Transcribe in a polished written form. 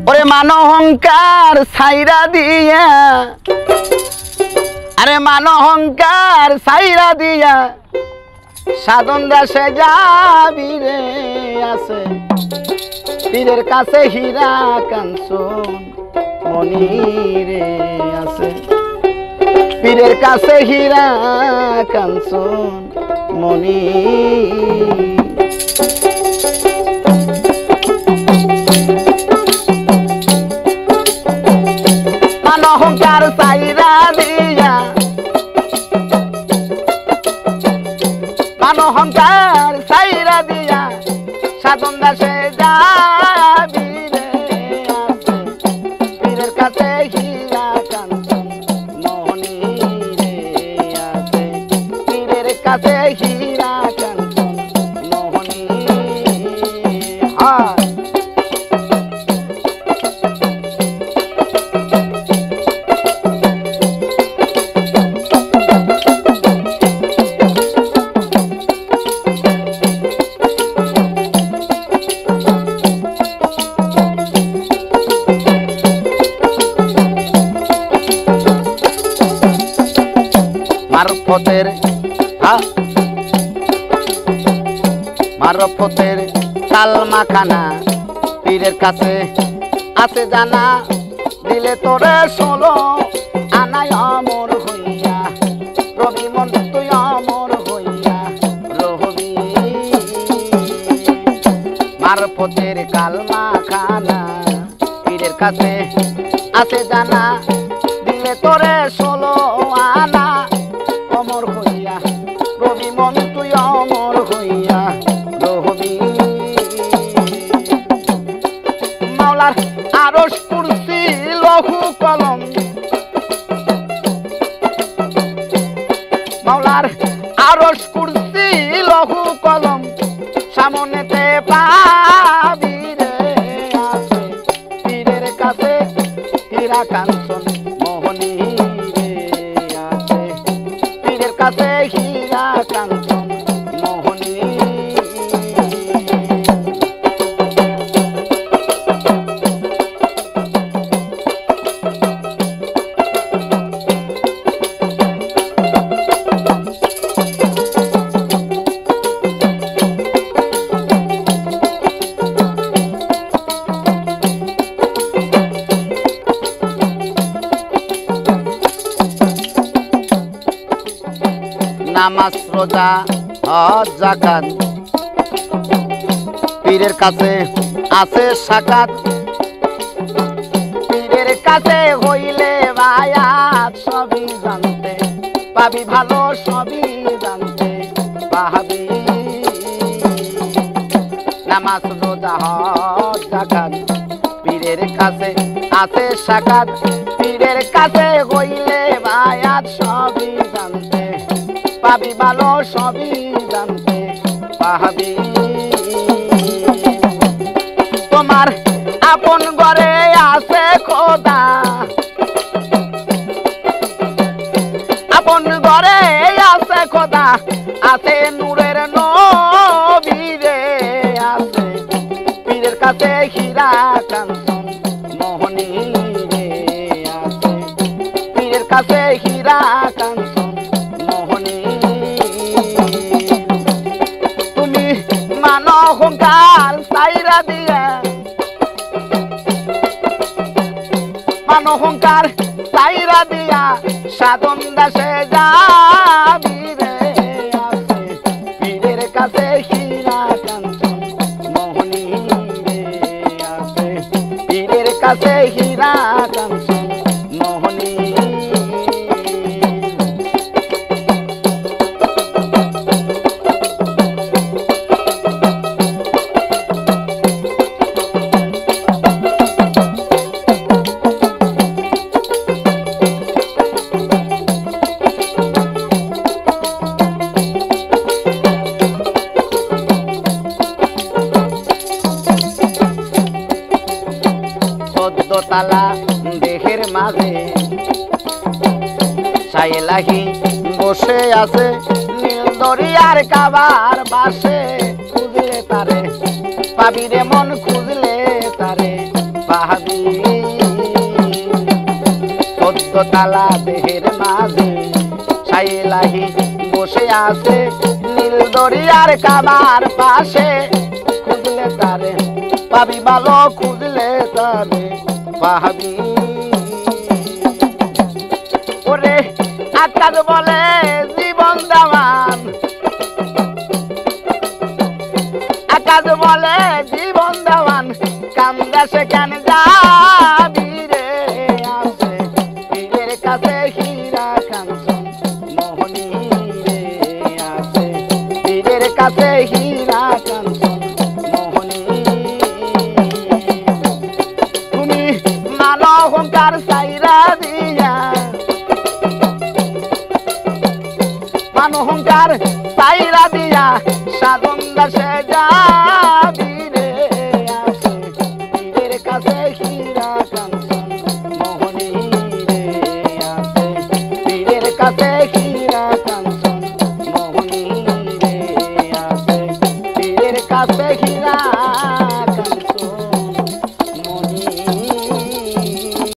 ওরে মান অহংকার ছাইরা দিয়া, আরে মান অহংকার ছাইরা দিয়া সাধন দাসে যাবি রে আছে পীরের কাছে হীরা কাঞ্চন মনি রে আছে পীরের কাছে হীরা কাঞ্চন মনি। মান অহংকার ছাইরা দিয়া, মান অহংকার ছাইরা দিয়া সাধন দাসে যাবি রে আছে পীরের কাছে হীরা কাঞ্চন মনি রে আছে পীরের কাছে হীরা কাঞ্চন মনি। হ্যাঁ মারফতের মারফতের তাল মাখানা পীরের কাছে আছে জানা দিলে তোরে 16 আনায় অমর হইয়া রবি মন তুই অমর হইয়া রহবি। মারফতের কাল মাখানা পীরের কাছে আছে জানা দিলে তোরে 16 আনা অমর হইয়া রবি মন তুই অমর হইয়া রহবি। মাওলার আরশ কুরসি লৌহ কলম, মাওলার আরশ কুরসি লৌহ কলম সামনেতে পাবি রে আছে পীরের কাছে হীরা কাঞ্চন মোহনী রে আছে পীরের কাছে হীরা কাঞ্চন মোহনী। নামাজ রোজা হজ যাকাত পীরের কাছে আছে সাকাত পীরের কাছে হইলে বায়াত সবই জানতে পাবি ভালো সবই জানতে পাবি। নামাজ রোজা হজ যাকাত পীরের কাছে আছে সাকাত পীরের কাছে হইলে বায়াত সবই জানতে পাবি ভালো সবই জানতে পাবি। তোমার আপন ঘরে আছে খোদা, আপন ঘরে আছে খোদা আছে নূরের নবী রে আছে পীরের কাছে হীরা কাঞ্চন মোহনী রে আছে পীরের কাছে হীরা কাঞ্চন মোহনী। তুমি মান অহংকার ছাইরা দিয়া, মান অহংকার ছাইরা দিয়া সাধন দাসে যাবি রে আছে পীরের কাছে হীরা কাঞ্চন মোহনী রে আছে পীরের কাছে হীরা কাঞ্চন মোহনী। তালা দেহের মাঝে সাইলাহি বসে আছে নীল দরিয়ার কাবার পাশে খুঁজলে তারে পাবি রে মন খুঁজলে তারে পাবি 14 তালা দেহের মাঝে সাইলাহি বসে আছে নীল দরিয়ার কাবার পাশে খুঁজলে তারে পাবি ভালো খুঁজলে তারে পাবি ওরে আকাশ বলে জীবন দামান আকাশ বলে জীবন দামান কামদাসে কেন যাবি রে আছে পীরের কাছে হীরা কাঞ্চন মোহনী রে আছে পীরের কাছে হীরা কাঞ্চন মোহনী তুমি মানো অহংকার সাইরা দিয়া মান অহংকার সাইরা দিয়া